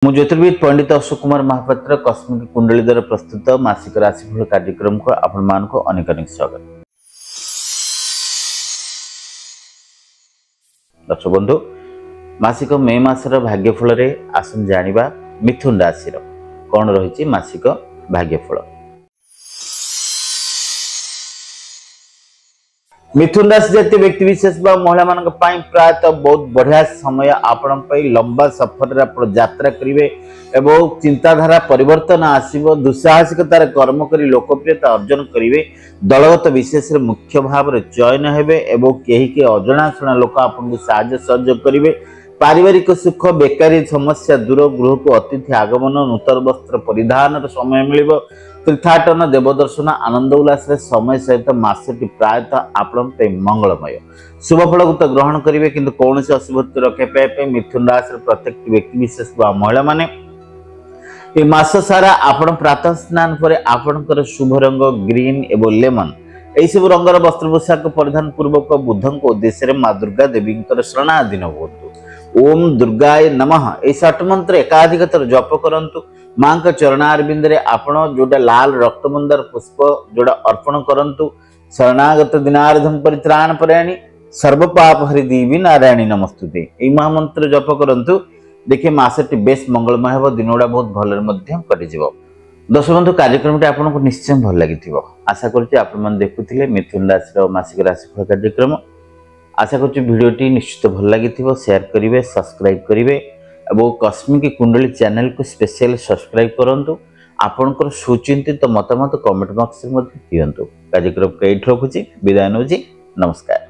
मु ज्योतिर्विद पंडित अशोक कुमार महापात्र कस्मिक कुंडली द्वारा प्रस्तुत मासिक राशिफल कार्यक्रम को आपण मान को अनेक अनेक स्वागत। दर्शक बंधु मासिक मे मासर भाग्यफल रे आसन जानिबा मिथुन राशि कौन रही मासिक भाग्यफल। मिथुन राशि जातीय व्यक्ति विशेष महिला मान प्राय बहुत बढ़िया समय आपण लंबा सफर यात्रा करेंगे एवं चिंताधारा परिवर्तन आसव दुस्साहसिकतार कर्म कर लोकप्रियता अर्जन करेंगे। दलगत विशेष मुख्य भाव में चयन हेबे एवं कहीं अजनाशुना लोक आपको साहाय्य सहयोग करेंगे। पारिवारिक सुख बेकारी समस्या दूर गृह को अतिथि आगमन नूतन वस्त्र परिधान समय मिल तीर्थाटन देवदर्शन आनंद उल्लास समय सहित मासटी प्रायतः आपण मंगलमय शुभफल को ग्रहण करेंगे किंतु कौन से अशुभ रक्षा मिथुन राशि प्रत्येक व्यक्ति विशेष महिला माने ये मास सारा आपण प्रातः स्नान पर आपणकर शुभ रंग ग्रीन एवं लेमन यही सब रंगर वस्त्र पोशाक परिधान पूर्वक बुद्ध उद्देश्य माँ दुर्गा देवी शरणाधीन होतु। ओम दुर्गाय नमः ये 6 मंत्र एकाधिक थर जप करंतु। मां का चरणारविंद रे आपण जोटा लाल रक्तमंदार पुष्प जोड़ा अर्पण करंतु। शरणागत दिनार्धम परित्राण परायणी सर्व पाप हरि देवी नारायणी नमस्तुते ये महामंत्र जप करंतु। देखिए मासटी बेस मंगलमय हो दिन गुड़ा बहुत भल कटि जीव। दर्शक बंधु कार्यक्रम आपको निश्चय भल लगी आशा कर देखुले मिथुन राशि मासिक राशिफल कार्यक्रम। आशा कर भिडियोटी निश्चित भल लगी शेयर करेंगे सब्सक्राइब करेंगे और कस्मिक कुंडली चैनल को स्पेशल सब्सक्राइब करंतु। आपनकर सुचिंतित मतामत कमेंट बॉक्स में दिंतु। कार्यक्रम को ये रखुची विदाय नौजी नमस्कार।